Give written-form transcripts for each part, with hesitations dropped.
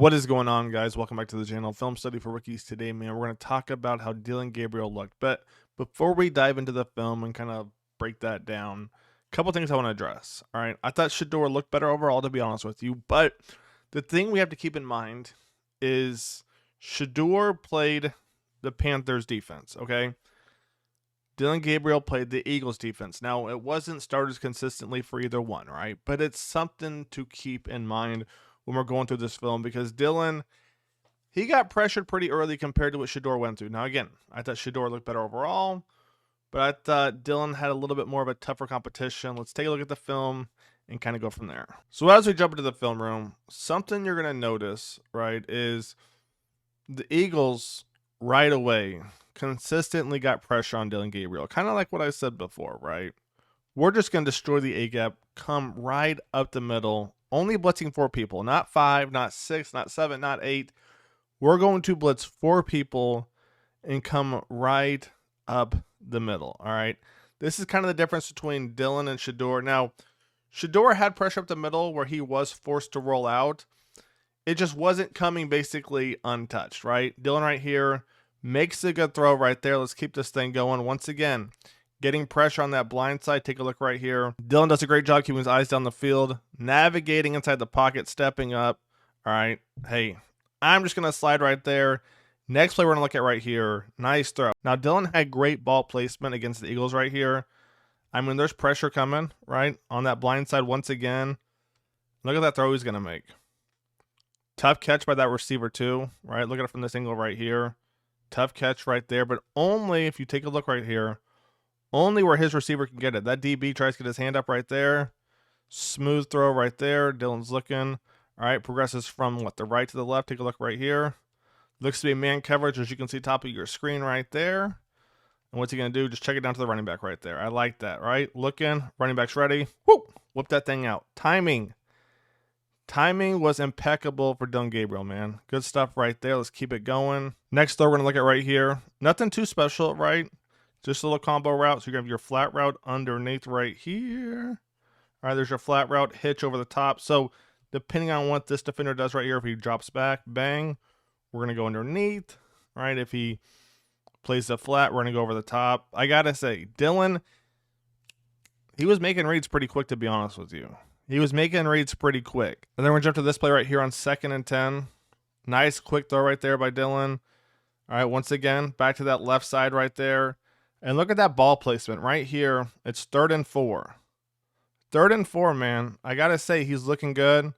What is going on, guys? Welcome back to the channel. Film study for rookies today, man. We're going to talk about how Dillon Gabriel looked. But before we dive into the film and kind of break that down, a couple things I want to address. All right. I thought Shador looked better overall, to be honest with you. But the thing we have to keep in mind is Shador played the Panthers defense, okay? Dillon Gabriel played the Eagles defense. Now, it wasn't starters consistently for either one, right? But it's something to keep in mind when we're going through this film, because Dillon, he got pressured pretty early compared to what Shador went through. Now, again, I thought Shador looked better overall, but I thought Dillon had a little bit more of a tougher competition. Let's take a look at the film and kind of go from there. So as we jump into the film room, something you're going to notice, right, is the Eagles right away consistently got pressure on Dillon Gabriel. Kind of like what I said before, right? We're just going to destroy the A-gap, come right up the middle, only blitzing 4 people, not 5, not 6, not 7, not 8. We're going to blitz 4 people and come right up the middle, all right? This is kind of the difference between Dillon and Shador. Now, Shador had pressure up the middle where he was forced to roll out. It just wasn't coming basically untouched, right? Dillon right here makes a good throw right there. Let's keep this thing going. Once again, getting pressure on that blind side. Take a look right here. Dillon does a great job keeping his eyes down the field, navigating inside the pocket, stepping up. All right. Hey, I'm just going to slide right there. Next play we're going to look at right here. Nice throw. Now, Dillon had great ball placement against the Eagles right here. I mean, there's pressure coming, right, on that blind side once again. Look at that throw he's going to make. Tough catch by that receiver too, right? Look at it from this angle right here. Tough catch right there, but only if you take a look right here, only where his receiver can get it. That DB tries to get his hand up right there. Smooth throw right there. Dillon's looking. All right, progresses from the right to the left. Take a look right here. Looks to be man coverage, as you can see top of your screen right there. And what's he going to do? Just check it down to the running back right there. I like that, right? Looking. Running back's ready. Whoop! Whip that thing out. Timing. Timing was impeccable for Dillon Gabriel, man. Good stuff right there. Let's keep it going. Next throw we're going to look at right here. Nothing too special, right? Just a little combo route. So you're going to have your flat route underneath right here. All right, there's your flat route, hitch over the top. So depending on what this defender does right here, if he drops back, bang, we're going to go underneath. All right, if he plays the flat, we're going to go over the top. I got to say, Dillon, he was making reads pretty quick, to be honest with you. He was making reads pretty quick. And then we're going to jump to this play right here on 2nd and 10. Nice quick throw right there by Dillon. All right, once again, back to that left side right there. And look at that ball placement right here. It's 3rd and 4. 3rd and 4, man. I got to say, he's looking good.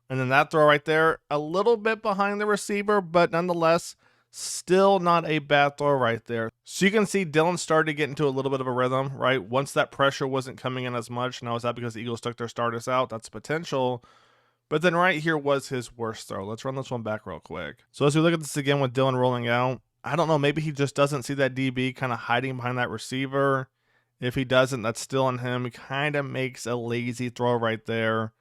And then that throw right there, a little bit behind the receiver, but nonetheless, still not a bad throw right there. So you can see Dillon started to get into a little bit of a rhythm, right? Once that pressure wasn't coming in as much. Now, is that because the Eagles took their starters out? That's potential. But then right here was his worst throw. Let's run this one back real quick. So as we look at this again with Dillon rolling out, I don't know, maybe he just doesn't see that DB kind of hiding behind that receiver. If he doesn't, that's still on him. He kind of makes a lazy throw right there.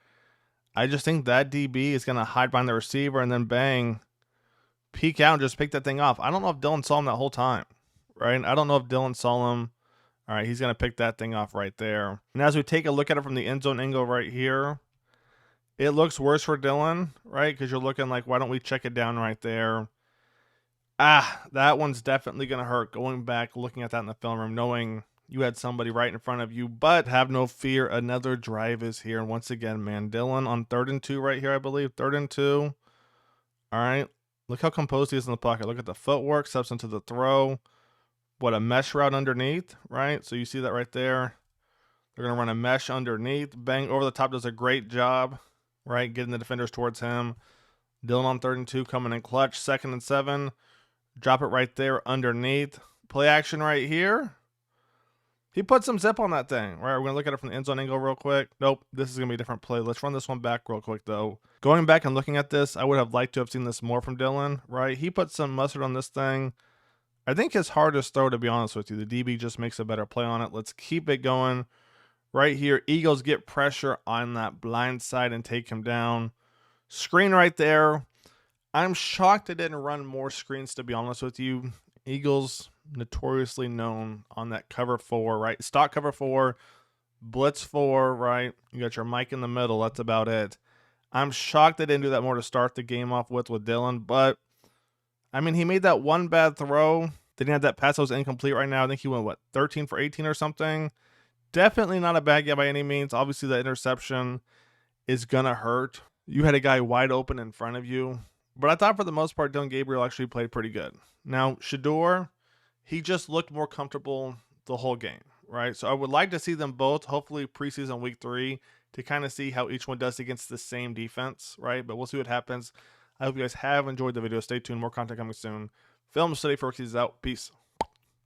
I just think that DB is going to hide behind the receiver and then bang, peek out and just pick that thing off. I don't know if Dillon saw him that whole time, right? I don't know if Dillon saw him. All right, he's going to pick that thing off right there. And as we take a look at it from the end zone angle right here, it looks worse for Dillon, right? Because you're looking like, why don't we check it down right there? That one's definitely going to hurt going back, looking at that in the film room, knowing you had somebody right in front of you. But have no fear, another drive is here. And once again, man, Dillon on 3rd and 2 right here, I believe. 3rd and 2. All right. Look how composed he is in the pocket. Look at the footwork, steps into the throw. What a mesh route underneath, right? So you see that right there. They're going to run a mesh underneath. Bang, over the top, does a great job, right? Getting the defenders towards him. Dillon on 3rd and 2 coming in clutch. 2nd and 7. Drop it right there underneath. Play action right here. He put some zip on that thing. All right, we're going to look at it from the end zone angle real quick. Nope, this is going to be a different play. Let's run this one back real quick, though. Going back and looking at this, I would have liked to have seen this more from Dillon, right? He put some mustard on this thing. I think his hardest throw, to be honest with you. The DB just makes a better play on it. Let's keep it going. Right here, Eagles get pressure on that blind side and take him down. Screen right there. I'm shocked they didn't run more screens, to be honest with you. Eagles notoriously known on that cover 4, right? Stock cover 4, blitz 4, right? You got your Mike in the middle. That's about it. I'm shocked they didn't do that more to start the game off with Dillon, but I mean, he made that one bad throw. Then he had that pass that was incomplete right now. I think he went, what, 13 for 18 or something? Definitely not a bad guy by any means. Obviously, the interception is going to hurt. You had a guy wide open in front of you. But I thought for the most part, Dillon Gabriel actually played pretty good. Now, Shador, he just looked more comfortable the whole game, right? So I would like to see them both, hopefully preseason week 3, to kind of see how each one does against the same defense, right? But we'll see what happens. I hope you guys have enjoyed the video. Stay tuned. More content coming soon. Film Study for Rookies is out. Peace.